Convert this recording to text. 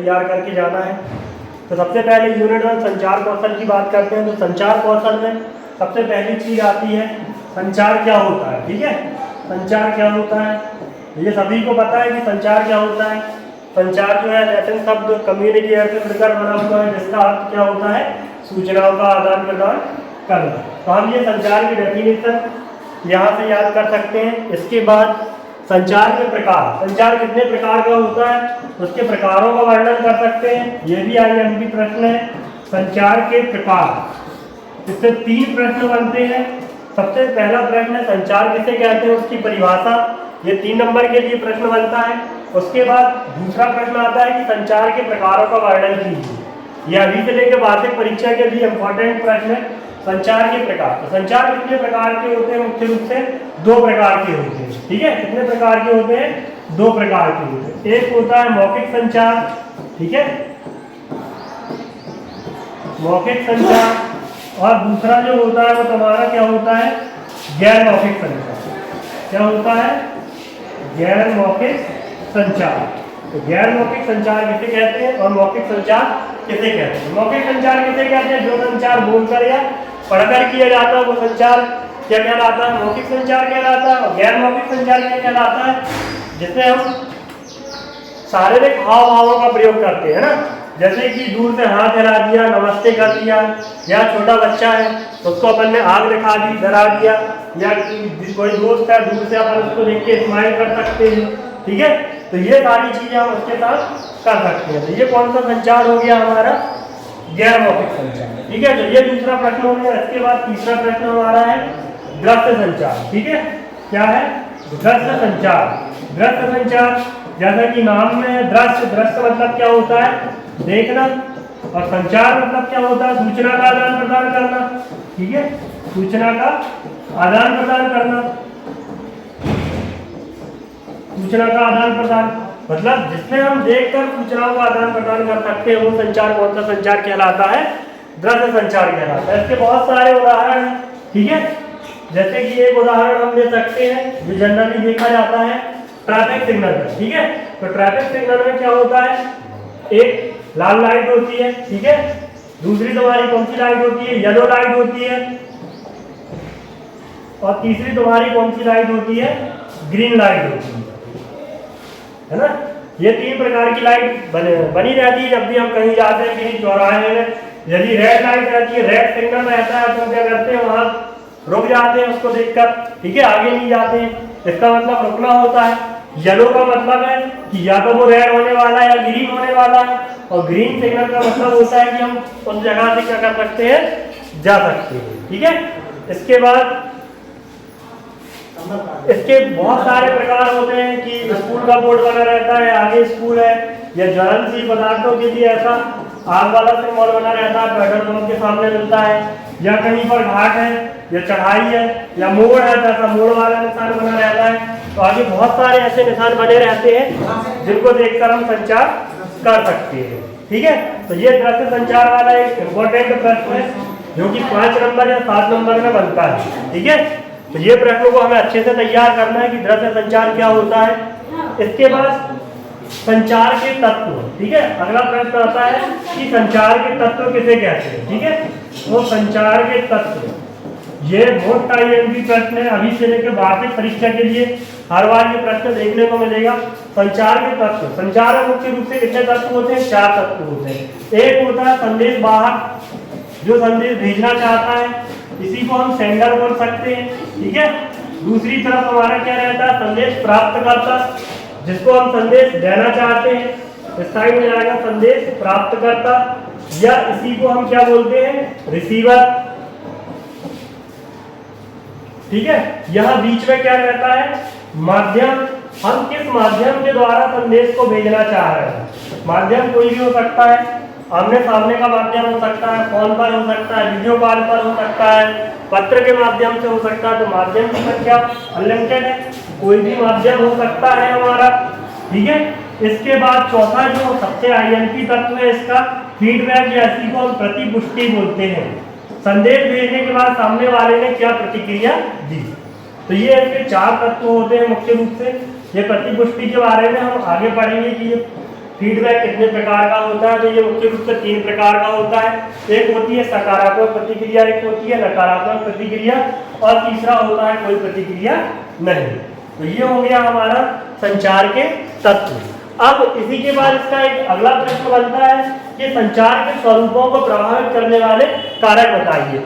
तैयार करके जाना है। तो सबसे पहले यूनिट 1 संचार कौशल की बात करते हैं। तो संचार कौशल में सबसे पहली चीज़ आती है संचार क्या होता है। ठीक है, संचार क्या होता है ये सभी को पता है कि संचार क्या होता है। संचार जो है लैटिन शब्द कम्युनिकेट से मिलकर बना हुआ है, जिसका अर्थ क्या होता है, सूचनाओं का आदान प्रदान करना। तो हम ये संचार की डेफिनेशन यहाँ से याद कर सकते हैं। इसके बाद संचार के प्रकार, संचार कितने प्रकार का होता है उसके प्रकारों का वर्णन कर सकते हैं। ये भी आईएमपी प्रश्न है, संचार के प्रकार। इससे 3 प्रश्न बनते हैं। सबसे पहला प्रश्न है संचार किसे कहते हैं, उसकी परिभाषा, ये 3 नंबर के लिए प्रश्न बनता है। उसके बाद दूसरा प्रश्न आता है कि संचार के प्रकारों का वर्णन कीजिए। यह अभी से लेकर वार्षिक परीक्षा के लिए इंपॉर्टेंट प्रश्न है। संचार के प्रकार, तो संचार कितने प्रकार के होते हैं, मुख्य रूप से 2 प्रकार के होते हैं। ठीक है, कितने प्रकार के होते हैं, 2 प्रकार के होते हैं। एक होता है मौखिक संचार, ठीक है, मौखिक संचार, और दूसरा जो होता है वो तुम्हारा क्या होता है, गैर मौखिक संचार। क्या होता है, गैर मौखिक संचार। तो गैर मौखिक संचार किसे कहते हैं और मौखिक संचार किसे कहते हैं। मौखिक संचार किसे कहते हैं, जो संचार बोलकर या पढ़कर किया जाता है वो संचार क्या कहलाता है, मौखिक संचार कहलाता है। और गैर मौखिक संचार क्या कहलाता है, जिसमें हम शारीरिक हाव भावों का प्रयोग करते हैं ना, जैसे कि दूर से हाथ हिला दिया, नमस्ते कर दिया, या छोटा बच्चा है तो उसको अपन ने आग दिखा दी, डरा दिया, या कोई दोस्त है दूर से अपन उसको देख के स्माइल कर सकते हैं। ठीक है, तो ये सारी चीजें हम उसके साथ कर सकते हैं। तो ये कौन सा संचार हो गया हमारा, गैर मौखिक संचार। ठीक है, तो ये दूसरा प्रश्न हो गया। इसके बाद तीसरा प्रश्न हमारा है दृश्य संचार। ठीक है, क्या है, दृश्य संचार। दृश्य संचार जैसा कि नाम में है दृश्य, दृश्य मतलब क्या होता है, देखना, और संचार मतलब क्या होता है, सूचना का आदान प्रदान करना। ठीक है, सूचना का आदान प्रदान करना, सूचना का आदान प्रदान मतलब जिसमें हम देखकर सूचनाओं का आदान प्रदान कर सकते हैं, वो संचार कौन सा संचार कहलाता है, दृश्य संचार कहलाता है। इसके बहुत सारे उदाहरण हैं। ठीक है, जैसे कि एक उदाहरण हम ले सकते हैं जो जनरली देखा जाता है, ट्रैफिक सिग्नल। ठीक है, तो ट्रैफिक सिग्नल में क्या होता है, एक लाल लाइट होती है, ठीक है, दूसरी तुम्हारी कौन सी लाइट होती है, येलो लाइट होती है, और तीसरी तुम्हारी कौन सी लाइट होती है, ग्रीन लाइट होती है ना। ये 3 प्रकार की लाइट बनी रहती है जब भी हम कहीं जाते हैं, कहीं चौराहे में। यदि रेड लाइट रहती है, रेड सिग्नल रहता है, तो क्या करते हैं, वहां रुक जाते हैं उसको देखकर। ठीक है, आगे नहीं जाते हैं, इसका मतलब रुकना होता है। येलो का मतलब है कि या तो वो रेड होने वाला है या ग्रीन होने वाला है, और ग्रीन सिग्नल का मतलब होता है कि हम उस जगह से क्या कर सकते हैं, जा सकते हैं। ठीक है, इसके बाद इसके बहुत सारे प्रकार होते हैं कि स्कूल का बोर्ड बना रहता है, आगे स्कूल है, या ज्वलनशील पदार्थों के लिए ऐसा आग वाला सिंबल बना रहता है, पेट्रोल पंप के सामने मिलता है, या कहीं पर घाट है या चढ़ाई है या मोड़ है तो ऐसा मोड़ वाला निशान बना रहता है। तो आगे बहुत सारे ऐसे निशान बने रहते हैं जिनको देखकर हम संचार कर सकते हैं। ठीक है, तो ये दृश्य संचार वाला एक इम्पोर्टेंट प्रश्न है जो कि 5 नंबर या 7 नंबर में बनता है। ठीक है, तो ये प्रश्नों को हमें अच्छे से तैयार करना है कि दृश्य संचार क्या होता है। इसके बाद संचार के तत्व। ठीक है, अगला प्रश्न आता है कि संचार के तत्व किसे कहते हैं। ठीक है, तो संचार के तत्व ये मोस्ट आईएमपी प्रश्न है, अभी से लेकर वार्षिक परीक्षा के लिए हर बार ये प्रश्न देखने को मिलेगा। संचार के तत्व, संचार में मुख्य रूप से कितने तत्व होते हैं, 4 तत्व होते हैं। एक होता है संदेश वाहक, जो संदेश भेजना चाहता है, इसी को हम सेंडर बोल सकते हैं। ठीक है, दूसरी तरफ हमारा क्या रहता है, संदेश प्राप्त करता, जिसको हम संदेश देना चाहते हैं, इस साइड में आएगा संदेश प्राप्त करता, या इसी को हम क्या बोलते हैं, रिसीवर। ठीक है, यह बीच में क्या रहता है, माध्यम। हम किस माध्यम के द्वारा संदेश को भेजना चाह रहे हैं। माध्यम कोई भी हो सकता है, आमने सामने का माध्यम हो सकता है, फोन पर हो सकता है, वीडियो कॉल पर हो सकता है, पत्र के माध्यम से हो सकता है। तो माध्यम की संख्या अनलिमिटेड है, कोई भी माध्यम हो सकता है हमारा। ठीक है, इसके बाद चौथा जो सबसे आईएमपी तत्व है इसका, फीडबैक, या इसी को हम प्रतिपुष्टि बोलते हैं। संदेश भेजने के बाद सामने वाले ने क्या प्रतिक्रिया दी। तो ये इसके 4 तत्व होते हैं मुख्य रूप से। ये प्रतिपुष्टि के बारे में हम आगे पढ़ेंगे कि ये फीडबैक कितने प्रकार का होता है? तो ये मुख्य रूप से 3 प्रकार का होता है। एक होती है सकारात्मक प्रतिक्रिया, एक होती है नकारात्मक प्रतिक्रिया और तीसरा होता है कोई प्रतिक्रिया नहीं। तो ये हो गया हमारा संचार के तत्व। अब इसी के बाद इसका एक अगला प्रश्न बनता है कि संचार के स्वरूपों को प्रभावित करने वाले कारक बताइए।